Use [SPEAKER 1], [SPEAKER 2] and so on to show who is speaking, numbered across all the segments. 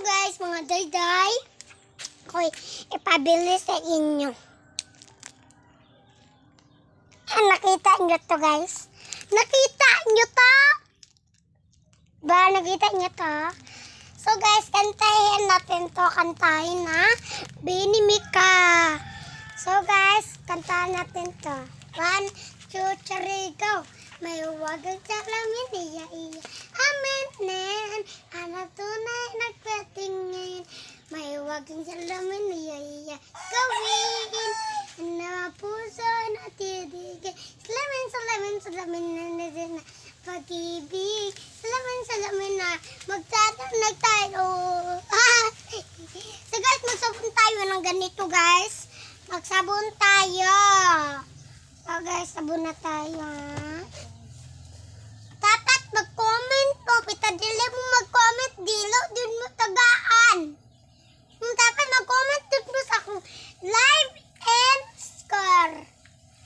[SPEAKER 1] guys, mga dayday. Ako'y ipabili sa inyo. Nakita nyo to guys? Nakita nyo to? Ba, nakita nyo to? So guys, kantahin natin to. Kantahin na Binimika. So guys, kantahin natin to. 1, 2, 3, go! May wagang salamin, iya. Amen, nen. Anak tunay, nagpatingin. May wagang salamin, iya. Gawin na puso na titigil. Salamin na pag-ibig. Salamin na magtatanag tayo. So guys, magsabon tayo ng ganito guys. Magsabon tayo. So guys, sabon na tayo. Dapat mag-comment po. Pitadili mo mag-comment. Dilo, din mo tagaan. Dapat mag-comment din mo sa akong live and score.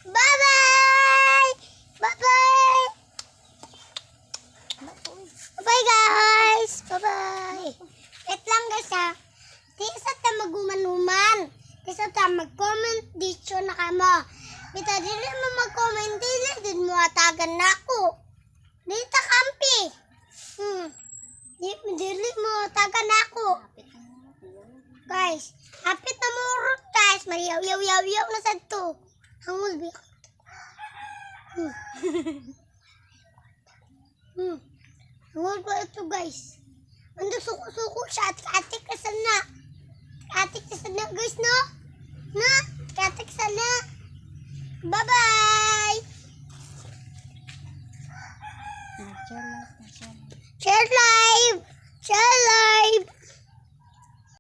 [SPEAKER 1] Bye-bye! Bye-bye! Bye guys! Bye-bye! Wait lang guys ha. Di isa ta magumanuman. Di isa ta mag-comment dito na kamo. Pitadili mo mag-comment. Dili din mo atagan na ako. Dito kampi. Dili mo tagan ako. Guys, hapit na murot guys. Mariyaw-yaw-yaw na sa to. Hangul bi. Hangul ko ito guys. Ando suko-suko siya. Atik ka sana. Atik ka sana guys no. Na, atik sana. Bye-bye. Share live! Share live!